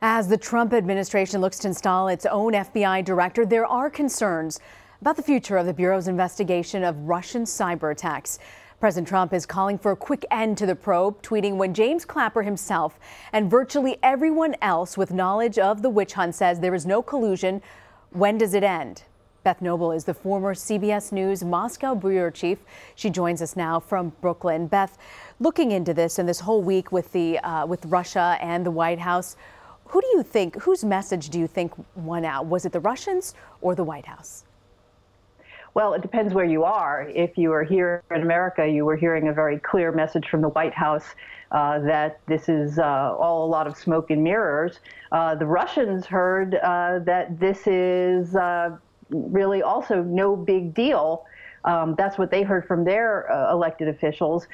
As the Trump administration looks to install its own FBI director, there are concerns about the future of the Bureau's investigation of Russian cyber attacks. President Trump is calling for a quick end to the probe, tweeting when James Clapper himself and virtually everyone else with knowledge of the witch hunt says there is no collusion. When does it end? Beth Knobel is the former CBS News Moscow Bureau chief. She joins us now from Brooklyn. Beth, looking into this and this whole week with Russia and the White House, whose message do you think won out? Was it the Russians or the White House? Well, it depends where you are. If you are here in America, you were hearing a very clear message from the White House that this is all a lot of smoke and mirrors. The Russians heard that this is really also no big deal. That's what they heard from their elected officials.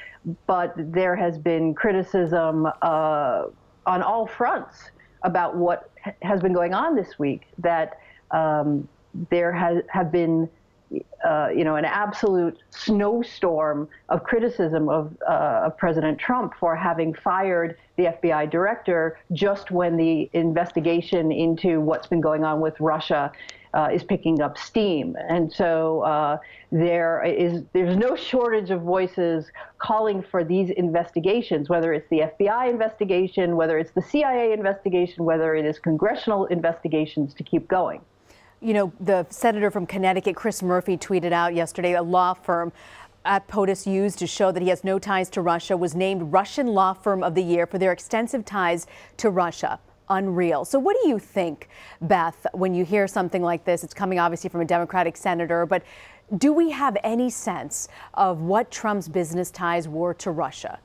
But there has been criticism on all fronts about what has been going on this week, that there have been an absolute snowstorm of criticism of President Trump for having fired the FBI director just when the investigation into what's been going on with Russia is picking up steam. And so there's no shortage of voices calling for these investigations, whether it's the FBI investigation, whether it's the CIA investigation, whether it is congressional investigations, to keep going. You know, the senator from Connecticut, Chris Murphy, tweeted out yesterday a law firm at POTUS used to show that he has no ties to Russia was named Russian Law Firm of the Year for their extensive ties to Russia. Unreal. So what do you think, Beth, when you hear something like this? It's coming obviously from a Democratic senator, but do we have any sense of what Trump's business ties were to Russia?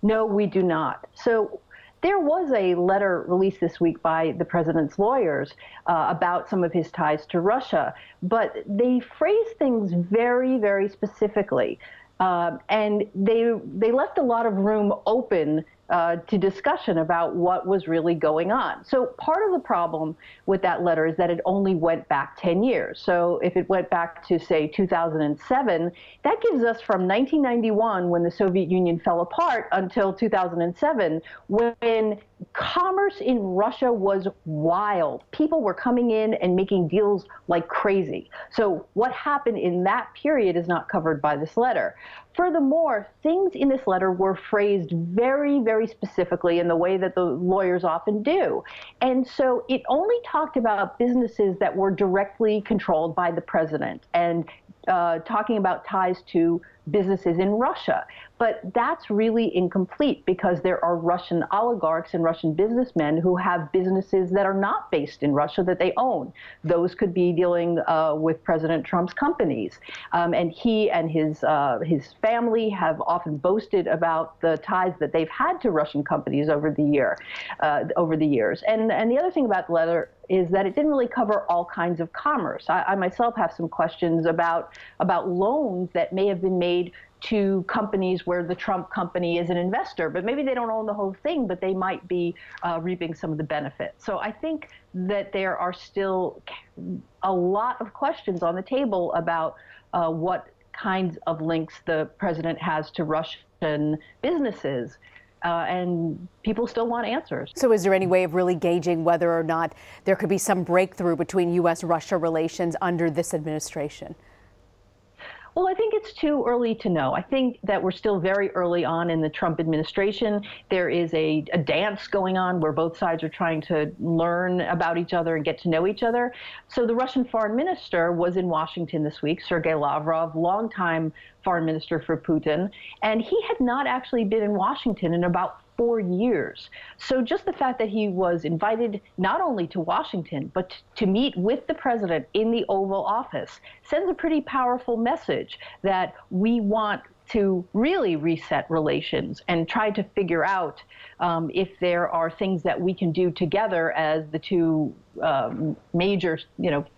No, we do not. So there was a letter released this week by the president's lawyers about some of his ties to Russia, but they phrased things very, very specifically. And they left a lot of room open to discussion about what was really going on. So part of the problem with that letter is that it only went back 10 years. So if it went back to, say, 2007, that gives us from 1991, when the Soviet Union fell apart, until 2007, when commerce in Russia was wild. People were coming in and making deals like crazy. So what happened in that period is not covered by this letter. Furthermore, things in this letter were phrased very, very specifically in the way that the lawyers often do. And so it only talked about businesses that were directly controlled by the president and talking about ties to businesses in Russia. But that's really incomplete, because there are Russian oligarchs and Russian businessmen who have businesses that are not based in Russia that they own. Those could be dealing with President Trump's companies. And he and his family have often boasted about the ties that they've had to Russian companies over the years. And the other thing about the letter is that it didn't really cover all kinds of commerce. I myself have some questions about loans that may have been made to companies where the Trump company is an investor, but maybe they don't own the whole thing, but they might be reaping some of the benefits. So I think that there are still a lot of questions on the table about what kinds of links the president has to Russian businesses. And people still want answers. So is there any way of really gauging whether or not there could be some breakthrough between U.S.-Russia relations under this administration? Well, I think it's too early to know. I think that we're still very early on in the Trump administration. There is a dance going on where both sides are trying to learn about each other and get to know each other. So the Russian foreign minister was in Washington this week, Sergei Lavrov, longtime foreign minister for Putin, and he had not actually been in Washington in about 4 years. So just the fact that he was invited not only to Washington, but to meet with the president in the Oval Office sends a pretty powerful message that we want to really reset relations and try to figure out if there are things that we can do together as the two major,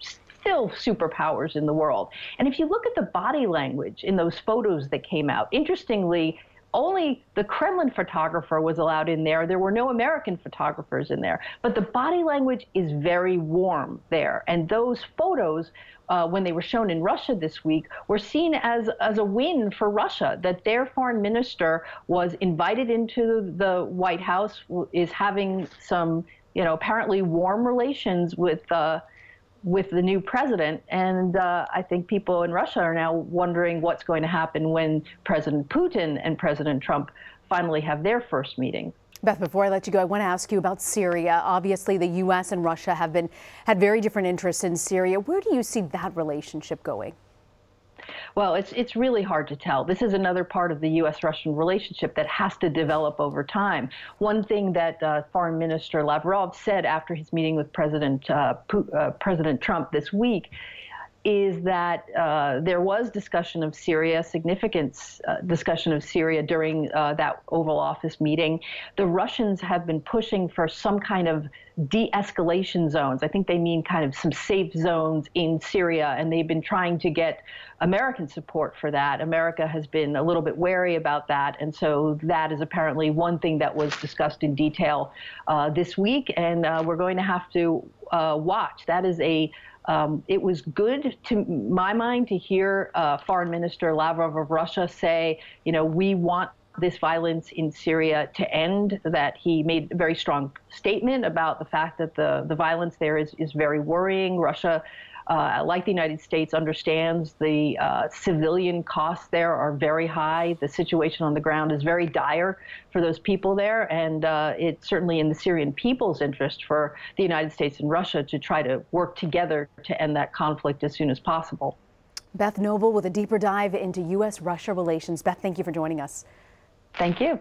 still superpowers in the world. And if you look at the body language in those photos that came out, interestingly, only the Kremlin photographer was allowed in there. There were no American photographers in there. But the body language is very warm there. And those photos, when they were shown in Russia this week, were seen as a win for Russia, that their foreign minister was invited into the White House, is having some apparently warm relations with the new president. And I think people in Russia are now wondering what's going to happen when President Putin and President Trump finally have their first meeting. Beth, before I let you go, I want to ask you about Syria. Obviously, the U.S. and Russia have had very different interests in Syria. Where do you see that relationship going? Well, it's really hard to tell. This is another part of the U.S.-Russian relationship that has to develop over time. One thing that Foreign Minister Lavrov said after his meeting with President Trump this week is that there was discussion of Syria, significant discussion of Syria during that Oval Office meeting. The Russians have been pushing for some kind of de-escalation zones. I think they mean kind of some safe zones in Syria, and they've been trying to get American support for that. America has been a little bit wary about that, and so that is apparently one thing that was discussed in detail this week, and we're going to have to watch. That is it was good, to my mind, to hear Foreign Minister Lavrov of Russia say, we want this violence in Syria to end, that he made a very strong statement about the fact that the violence there is very worrying. Russia, like the United States, understands the civilian costs there are very high. The situation on the ground is very dire for those people there, and it's certainly in the Syrian people's interest for the United States and Russia to try to work together to end that conflict as soon as possible. Beth Knobel with a deeper dive into U.S.-Russia relations. Beth, thank you for joining us. Thank you.